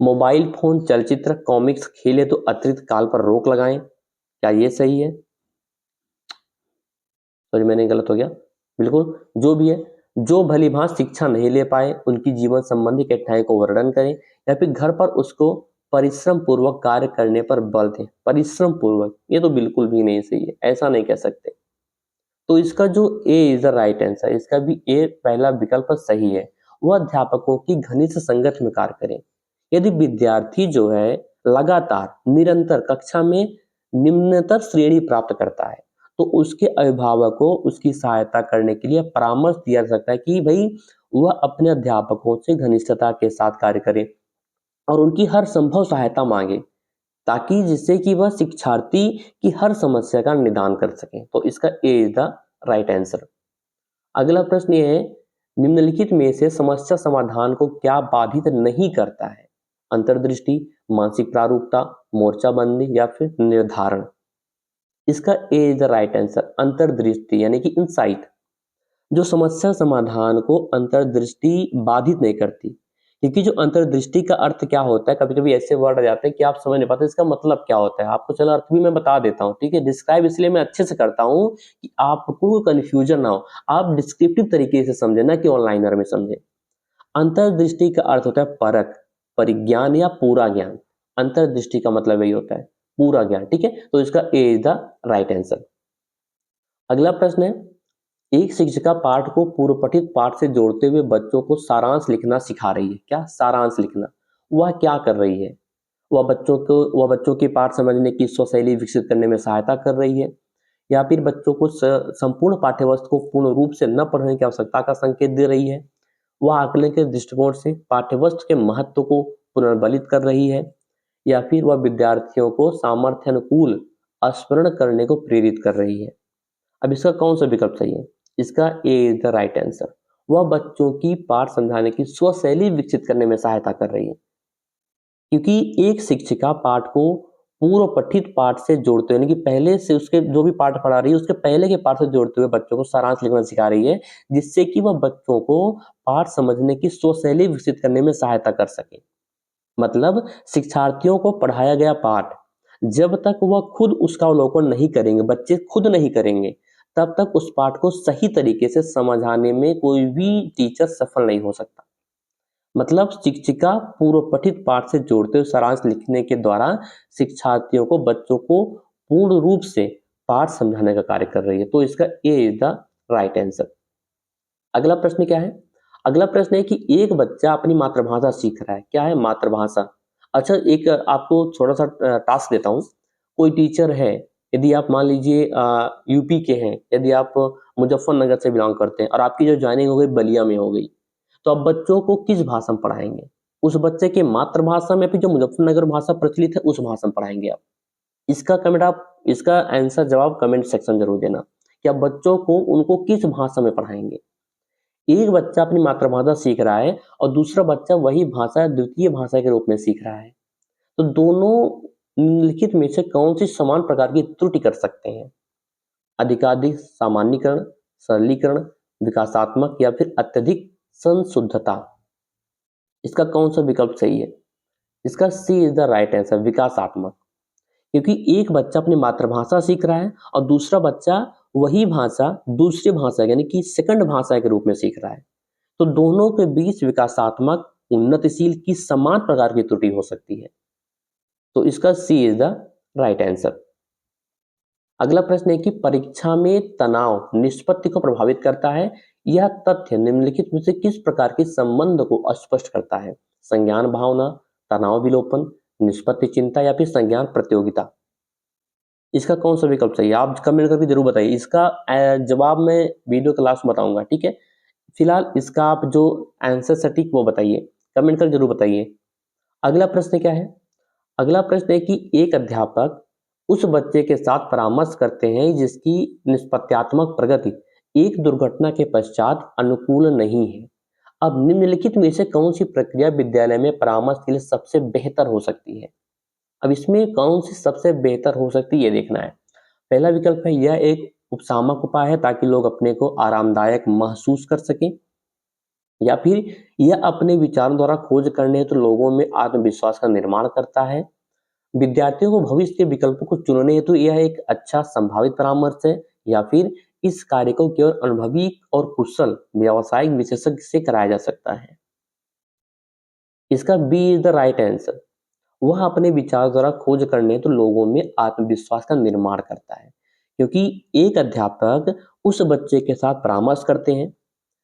मोबाइल फोन, चलचित्र, कॉमिक्स खेले तो अतिरिक्त काल पर रोक लगाएं, क्या ये सही है? सॉरी, मैंने गलत हो गया, बिल्कुल जो भी है, जो भली भांति शिक्षा नहीं ले पाए उनकी जीवन संबंधी कठिनाई को वर्णन करें, या फिर घर पर उसको परिश्रम पूर्वक कार्य करने पर बल दें। परिश्रम पूर्वक, ये तो बिल्कुल भी नहीं सही है, ऐसा नहीं कह सकते। तो इसका जो ए इज द राइट आंसर, इसका भी ए पहला विकल्प सही है। वह अध्यापकों की घनिष्ठ संगत में कार्य करें। यदि विद्यार्थी जो है लगातार निरंतर कक्षा में निम्नतर श्रेणी प्राप्त करता है, तो उसके अभिभावक को उसकी सहायता करने के लिए परामर्श दिया जा सकता है कि भाई वह अपने अध्यापकों से घनिष्ठता के साथ कार्य करे और उनकी हर संभव सहायता मांगे, ताकि जिससे कि वह शिक्षार्थी की हर समस्या का निदान कर सके। तो इसका ए इज द राइट आंसर। अगला प्रश्न ये है, निम्नलिखित में से समस्या समाधान को क्या बाधित नहीं करता है? अंतर्दृष्टि, मानसिक प्रारूपता, मोर्चाबंदी या फिर निर्धारण? इसका ए इज द राइट आंसर, अंतर्दृष्टि यानी कि इंसाइट। जो समस्या समाधान को अंतर्दृष्टि बाधित नहीं करती, क्योंकि जो अंतर्दृष्टि का अर्थ क्या होता है, कभी कभी ऐसे वर्ड आ जाते हैं कि आप समझ नहीं पाते इसका मतलब क्या होता है। आपको चलो अर्थ भी मैं बता देता हूँ, ठीक है। डिस्क्राइब इसलिए मैं अच्छे से करता हूँ कि आपको कंफ्यूजन ना हो, आप डिस्क्रिप्टिव तरीके से समझे, ना कि ऑनलाइनर में समझे। अंतर्दृष्टि का अर्थ होता है परख, परिज्ञान या पूरा ज्ञान। अंतर्दृष्टि का मतलब यही होता है, पूरा ज्ञान, ठीक है। तो इसका ए इज द राइट आंसर। अगला प्रश्न है, एक शिक्षिका पाठ को पूर्व पठित पाठ से जोड़ते हुए बच्चों को सारांश लिखना सिखा रही है। क्या सारांश लिखना? वह क्या कर रही है? वह बच्चों की पाठ समझने की स्वशैली विकसित करने में सहायता कर रही है, या फिर बच्चों को संपूर्ण पाठ्यवस्तु को पूर्ण रूप से न पढ़ने की आवश्यकता का संकेत दे रही है, वह आकलन के दृष्टिकोण से पाठ्यवस्तु के महत्व को पुनर्बलित कर रही है, या फिर वह विद्यार्थियों को सामर्थ्य अनुकूल स्मरण करने को प्रेरित कर रही है। अब इसका कौन सा विकल्प सही है? इसका ए इज द राइट आंसर। वह बच्चों की पाठ समझाने की स्वशैली विकसित करने में सहायता कर रही है, क्योंकि एक शिक्षिका पाठ को पूर्व पठित पाठ से जोड़ते हुए, यानी कि पहले से उसके जो भी पाठ पढ़ा रही है उसके पहले के पाठ से जोड़ते हुए बच्चों को सारांश लिखना सिखा रही है, जिससे कि वह बच्चों को पाठ समझने की स्वशैली विकसित करने में सहायता कर सके। मतलब शिक्षार्थियों को पढ़ाया गया पाठ जब तक वह खुद उसका अवलोकन नहीं करेंगे, बच्चे खुद नहीं करेंगे, तब तक उस पाठ को सही तरीके से समझाने में कोई भी टीचर सफल नहीं हो सकता। मतलब शिक्षिका पूर्व पठित पाठ से जोड़ते हुए सारांश लिखने के द्वारा शिक्षार्थियों को, बच्चों को पूर्ण रूप से पाठ समझाने का कार्य कर रही है। तो इसका ए इज द राइट आंसर। अगला प्रश्न क्या है? अगला प्रश्न है कि एक बच्चा अपनी मातृभाषा सीख रहा है। क्या है मातृभाषा? अच्छा, एक आपको थोड़ा सा टास्क देता हूँ। कोई टीचर है, यदि आप मान लीजिए यूपी के हैं, यदि आप मुजफ्फरनगर से बिलोंग करते हैं और आपकी जो ज्वाइनिंग हो गई बलिया में हो गई, तो आप बच्चों को किस भाषा में पढ़ाएंगे? उस बच्चे की मातृभाषा में, फिर जो मुजफ्फरनगर भाषा प्रचलित है उस भाषा में पढ़ाएंगे आप? इसका आंसर जवाब कमेंट सेक्शन जरूर देना कि आप बच्चों को उनको किस भाषा में पढ़ाएंगे। एक बच्चा अपनी मातृभाषा सीख रहा है और दूसरा बच्चा वही भाषा द्वितीय भाषा के रूप में सीख रहा है, तो दोनों निम्नलिखित में से कौन सी समान प्रकार की त्रुटि कर सकते हैं? अधिकाधिक सामान्यीकरण, सरलीकरण, विकासात्मक या फिर अत्यधिक संशुद्धता? इसका कौन सा विकल्प सही है? इसका C is the right answer, विकासात्मक। क्योंकि एक बच्चा अपनी मातृभाषा सीख रहा है और दूसरा बच्चा वही भाषा दूसरी भाषा यानी कि सेकंड भाषा के रूप में सीख रहा है, तो दोनों के बीच विकासात्मक उन्नतिशील की समान प्रकार की त्रुटि हो सकती है। तो इसका C is the right answer. अगला प्रश्न है कि परीक्षा में तनाव निष्पत्ति को प्रभावित करता है। यह तथ्य निम्नलिखित में से किस प्रकार के संबंध को स्पष्ट करता है? संज्ञान भावना, तनाव विलोपन, निष्पत्ति चिंता या फिर संज्ञान प्रतियोगिता? इसका कौन सा विकल्प सही है? आप कमेंट करके जरूर बताइए। इसका जवाब मैं वीडियो क्लास में बताऊंगा, ठीक है। फिलहाल इसका आप जो आंसर सटीक वो बताइए, कमेंट कर जरूर बताइए। अगला प्रश्न क्या है? अगला प्रश्न है कि एक अध्यापक उस बच्चे के साथ परामर्श करते हैं जिसकी निष्पत्त्यात्मक प्रगति एक दुर्घटना के पश्चात अनुकूल नहीं है। अब निम्नलिखित में से कौन सी प्रक्रिया विद्यालय में परामर्श के लिए सबसे बेहतर हो सकती है? अब इसमें कौन सी सबसे बेहतर हो सकती है ये देखना है। पहला विकल्प है, यह एक उपशामक उपाय है ताकि लोग अपने को आरामदायक महसूस कर सकें, या फिर यह अपने विचारों द्वारा खोज करने हेतु लोगों में आत्मविश्वास का निर्माण करता है। विद्यार्थियों को भविष्य के विकल्पों को चुनने हेतु यह एक अच्छा संभावित परामर्श है, या फिर इस कार्य को केवल अनुभवी और कुशल व्यावसायिक विशेषज्ञ से कराया जा सकता है। इसका B is the right answer. वह अपने विचार द्वारा खोज करने तो लोगों में आत्मविश्वास का निर्माण करता है, क्योंकि एक अध्यापक उस बच्चे के साथ परामर्श करते हैं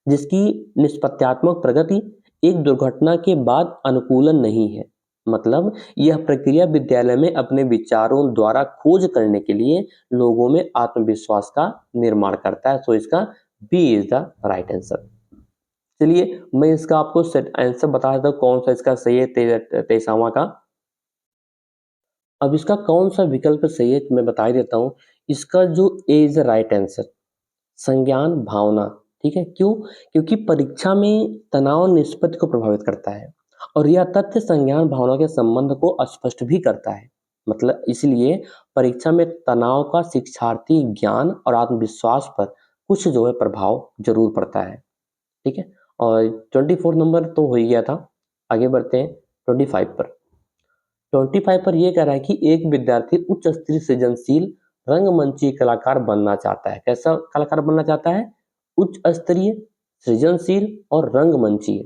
जिसकी निष्पत्त्यात्मक प्रगति एक दुर्घटना के बाद अनुकूलन नहीं है। मतलब यह प्रक्रिया विद्यालय में अपने विचारों द्वारा खोज करने के लिए लोगों में आत्मविश्वास का निर्माण करता है। तो इसका B is the right answer. चलिए मैं इसका आपको सेट आंसर बता देता हूँ कौन सा इसका सही है, 23वां का। अब इसका कौन सा विकल्प सही है मैं बता ही देता हूँ। इसका जो ए इज द राइट आंसर, संज्ञान भावना, ठीक है, क्यों? क्योंकि परीक्षा में तनाव निष्पत्ति को प्रभावित करता है और यह तथ्य संज्ञान भावना के संबंध को अस्पष्ट भी करता है। मतलब इसलिए परीक्षा में तनाव का शिक्षार्थी ज्ञान और आत्मविश्वास पर कुछ जो है प्रभाव जरूर पड़ता है। ठीक है, और 24 नंबर तो हो ही गया था। आगे बढ़ते हैं 25 पर। 25 पर यह कह रहा है कि एक विद्यार्थी उच्च स्तरीय सृजनशील रंगमंची कलाकार बनना चाहता है। कैसा कलाकार बनना चाहता है? उच्च स्तरीय सृजनशील और रंगमंची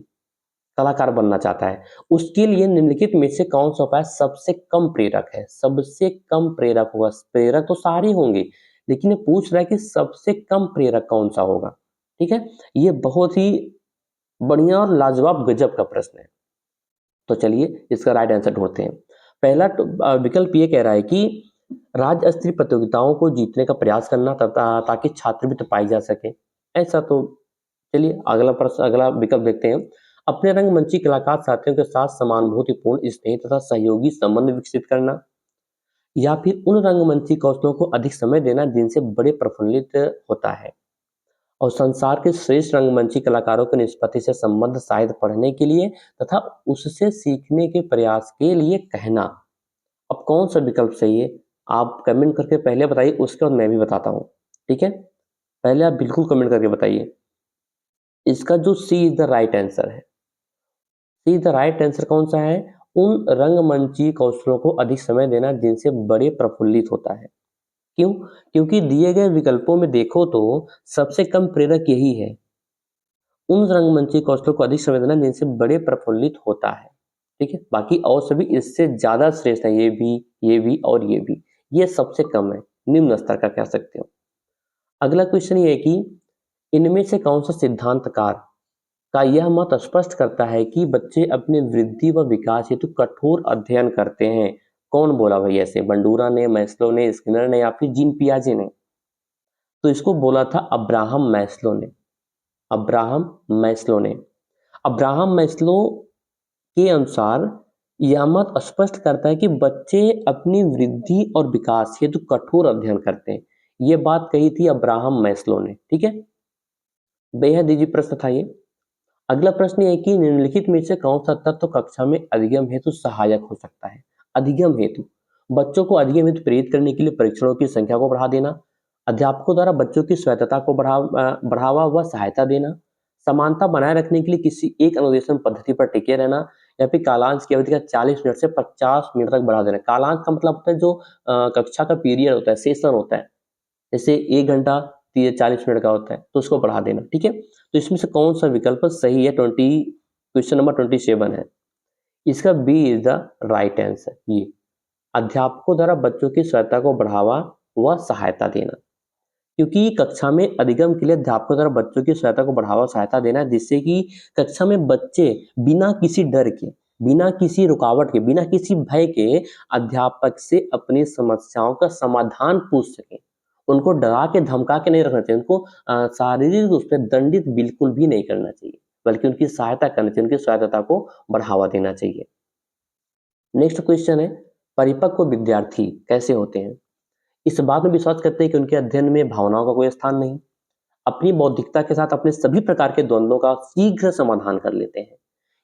कलाकार बनना चाहता है। उसके लिए निम्नलिखित में से कौन सा उपाय सबसे कम प्रेरक है? सबसे कम प्रेरक होगा। प्रेरक तो सारे होंगे, लेकिन ये पूछ रहा है कि सबसे कम प्रेरक कौन सा होगा। ठीक है, ये बहुत ही बढ़िया और लाजवाब गजब का प्रश्न है। तो चलिए इसका राइट आंसर ढूंढते हैं। पहला विकल्प ये कह रहा है कि राज्य स्तरीय प्रतियोगिताओं को जीतने का प्रयास करना तथा ताकि छात्रवृत्ति पाई जा सके। ऐसा तो चलिए अगला प्रश्न, अगला विकल्प देखते हैं। अपने रंगमंची कलाकार साथियों के साथ समानुभूतिपूर्ण स्नेह तथा सहयोगी संबंध विकसित करना, या फिर उन रंगमंची कौशलों को अधिक समय देना जिनसे बड़े प्रफुल्लित होता है, और संसार के श्रेष्ठ रंगमंची कलाकारों के निष्पत्ति से संबंध साहित्य पढ़ने के लिए तथा उससे सीखने के प्रयास के लिए कहना। अब कौन सा विकल्प सही है? आप कमेंट करके पहले बताइए, उसके बाद मैं भी बताता हूँ। ठीक है, पहले आप बिल्कुल कमेंट करके बताइए। इसका जो सी इज द राइट आंसर है। सी द राइट आंसर कौन सा है? उन रंगमंची कौशलों को अधिक समय देना जिनसे बड़े प्रफुल्लित होता है। क्यों? क्योंकि दिए गए विकल्पों में देखो तो सबसे कम प्रेरक यही है, उन रंगमंची कौशलों को अधिक समय देना जिनसे बड़े प्रफुल्लित होता है। ठीक है, बाकी और सभी इससे ज्यादा श्रेष्ठ है, ये भी और ये भी, ये सबसे कम है, निम्न स्तर का कह सकते हो। अगला क्वेश्चन ये है कि इनमें से कौन सा सिद्धांतकार का यह मत स्पष्ट करता है कि बच्चे अपने वृद्धि व विकास हेतु कठोर अध्ययन करते हैं? कौन बोला भाई ऐसे? बंडूरा ने, मैस्लो ने, स्किनर ने, या फिर जीन पियाजे ने? तो इसको बोला था अब्राहम मैस्लो ने। अब्राहम मैस्लो ने। अब्राहम मैस्लो के अनुसार यह मत स्पष्ट करता है कि बच्चे अपनी वृद्धि और विकास हेतु कठोर अध्ययन करते हैं। यह बात कही थी अब्राहम मैस्लो ने। ठीक है, बेहद इजी प्रश्न था ये। अगला प्रश्न ये है कि निम्नलिखित में से कौन सा तत्व कक्षा में अधिगम हेतु सहायक हो सकता है? अधिगम हेतु, बच्चों को अधिगम हेतु प्रेरित करने के लिए परीक्षणों की संख्या को बढ़ा देना, अध्यापकों द्वारा बच्चों की स्वायत्तता को बढ़ावा व सहायता देना, समानता बनाए रखने के लिए किसी एक अनुदेशन पद्धति पर टिके रहना, या फिर कालांश की अवधि का 40 मिनट से 50 मिनट तक बढ़ा देना। कालांश का मतलब होता है जो कक्षा का पीरियड होता है, सेशन होता है, जैसे 1 घंटा 40 मिनट का होता है, तो उसको बढ़ा देना। ठीक है, तो इसमें से कौन सा विकल्प सही है? क्वेश्चन नंबर 27 है। इसका B is the right answer. ये अध्यापकों द्वारा बच्चों की स्वायत्तता को बढ़ावा व सहायता देना, क्योंकि कक्षा में अधिगम के लिए अध्यापकों द्वारा बच्चों की स्वायत्तता को बढ़ावा सहायता देना, जिससे कि कक्षा में बच्चे बिना किसी डर के, बिना किसी रुकावट के, बिना किसी भय के अध्यापक से अपनी समस्याओं का समाधान पूछ सके। उनको डरा के धमका के नहीं रखना चाहिए, उनको शारीरिक रूप से दंडित बिल्कुल भी नहीं करना चाहिए, बल्कि उनकी सहायता करनी चाहिए, उनकी स्वायत्तता को बढ़ावा देना चाहिए। नेक्स्ट क्वेश्चन है, परिपक्व विद्यार्थी कैसे होते हैं? इस बात में विश्वास करते हैं कि उनके अध्ययन में भावनाओं का कोई स्थान नहीं, अपनी बौद्धिकता के साथ अपने सभी प्रकार के द्वंद्वों का शीघ्र समाधान कर लेते हैं,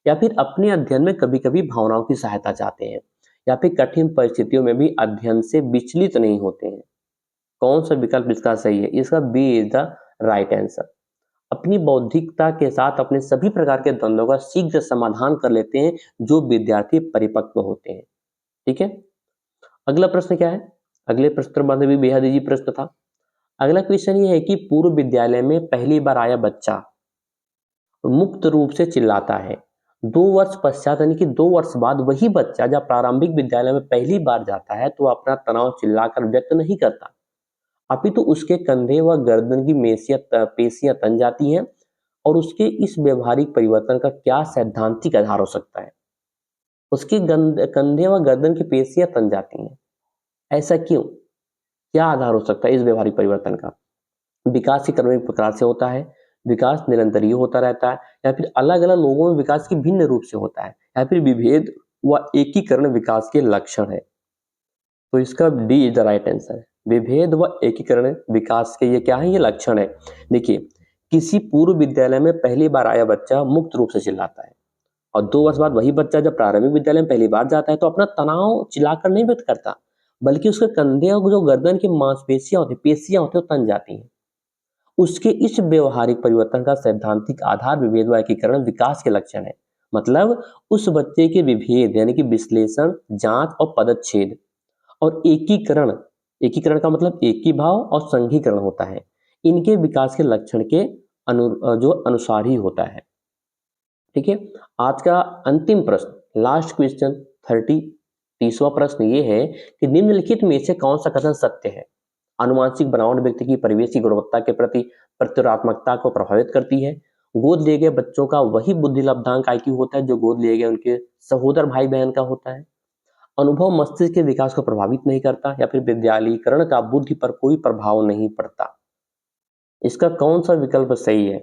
या फिर अपने अध्ययन में कभी कभी भावनाओं की सहायता चाहते हैं, या फिर कठिन परिस्थितियों में भी अध्ययन से विचलित नहीं होते हैं। कौन सा विकल्प इसका सही है? इसका B is the right answer. अपनी बौद्धिकता के साथ अपने सभी प्रकार के द्वंद्वों का शीघ्र समाधान कर लेते हैं जो विद्यार्थी परिपक्व होते हैं। ठीक है, अगला प्रश्न क्या है? अगले प्रश्न बाद भी बेहद इजी प्रश्न था। अगला क्वेश्चन ये है कि पूर्व विद्यालय में पहली बार आया बच्चा मुक्त रूप से चिल्लाता है, 2 वर्ष पश्चात यानी कि 2 वर्ष बाद वही बच्चा जब प्रारंभिक विद्यालय में पहली बार जाता है तो अपना तनाव चिल्लाकर व्यक्त नहीं करता, अपितु उसके कंधे व गर्दन की पेशियां तन जाती हैं। और उसके इस व्यवहारिक परिवर्तन का क्या सैद्धांतिक आधार हो सकता है? उसके कंधे व गर्दन की पेशियां तन जाती हैं, ऐसा क्यों? क्या आधार हो सकता है इस व्यवहारिक परिवर्तन का? विकास की क्रमिक प्रकार से होता है, विकास निरंतरीय होता रहता है, या फिर अलग अलग लोगों में विकास की भिन्न रूप से होता है, या फिर विभेद व एकीकरण विकास के लक्षण है? तो इसका D is the right answer. विभेद व एकीकरण विकास के ये क्या है? ये लक्षण है। देखिए, किसी पूर्व विद्यालय में पहली बार आया बच्चा मुक्त रूप से चिल्लाता है और 2 वर्ष बाद वही बच्चा जब प्रारंभिक विद्यालय में पहली बार जाता है तो अपना तनाव चिल्लाकर नहीं व्यक्त करता, बल्कि उसके कंधे और जो गर्दन की मांसपेशियाँ होती हैं, पेशियाँ होती हैं, वो तन जाती हैं। उसके इस व्यवहारिक परिवर्तन का सैद्धांतिक आधार विभेद व एकीकरण विकास के लक्षण है। मतलब उस बच्चे के विभेद यानी कि विश्लेषण, जाँच और पदच्छेद और एकीकरण, एकीकरण का मतलब एकीभाव और संघीकरण होता है। इनके विकास के लक्षण के जो अनुसार ही होता है। ठीक है। आज का अंतिम प्रश्न, लास्ट क्वेश्चन 30वां प्रश्न ये है कि निम्नलिखित में से कौन सा कथन सत्य है? आनुवांशिक बनावट व्यक्ति की परिवेश की गुणवत्ता के प्रति प्रत्युत्पादकता को प्रभावित करती है। गोद लिए गए बच्चों का वही बुद्धि लब्धांक IQ होता है जो गोद लिए गए उनके सहोदर भाई बहन का होता है। अनुभव मस्तिष्क के विकास को प्रभावित नहीं करता, या फिर विद्यालयीकरण का बुद्धि पर कोई प्रभाव नहीं पड़ता। इसका कौन सा विकल्प सही है?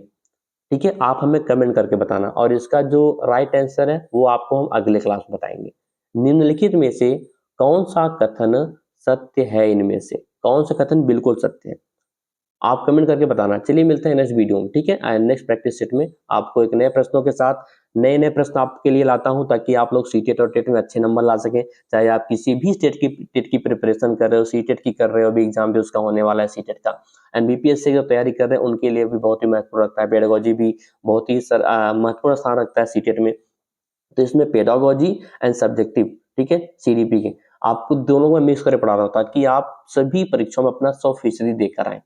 ठीक है, आप हमें कमेंट करके बताना और इसका जो राइट आंसर है वो आपको हम अगले क्लास में बताएंगे। निम्नलिखित में से कौन सा कथन सत्य है? इनमें से कौन सा कथन बिल्कुल सत्य है? आप कमेंट करके बताना। चलिए मिलते हैं नेक्स्ट वीडियो में, ठीक है, नेक्स्ट प्रैक्टिस सेट में आपको एक नए प्रश्नों के साथ नए नए प्रश्न आपके लिए लाता हूं ताकि आप लोग सीटेट और टेट में अच्छे नंबर ला सकें। चाहे आप किसी भी टेट की प्रिपरेशन कर रहे हो, सीटेट की कर रहे हो, अभी एग्जाम भी उसका होने वाला है सीटेट का, एंड बीपीएससी की तैयारी कर रहे हैं उनके लिए भी बहुत ही महत्वपूर्ण रखता है। पेडागोजी भी बहुत ही महत्वपूर्ण स्थान रखता है सीटेट में। तो इसमें पेडागोजी एंड सब्जेक्टिव, ठीक है, सीडीपी के आपको दोनों में मिक्स करके पढ़ा रहा हूँ ताकि आप सभी परीक्षाओं में अपना 100% देकर आए।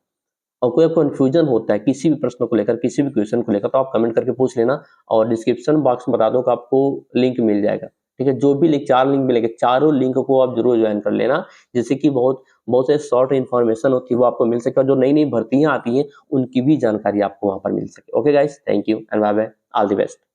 और कोई कंफ्यूजन होता है किसी भी प्रश्न को लेकर, किसी भी क्वेश्चन को लेकर, तो आप कमेंट करके पूछ लेना और डिस्क्रिप्शन बॉक्स में बता दो कि आपको लिंक मिल जाएगा। ठीक है, जो भी लिंक, 4 लिंक मिलेंगे, चारों लिंक को आप जरूर ज्वाइन कर लेना, जिससे कि बहुत बहुत से शॉर्ट इन्फॉर्मेशन होती है वो आपको मिल सके और जो नई नई भर्तियां आती हैं उनकी भी जानकारी आपको वहां पर मिल सके। Okay guys, thank you and bye bye, all the best.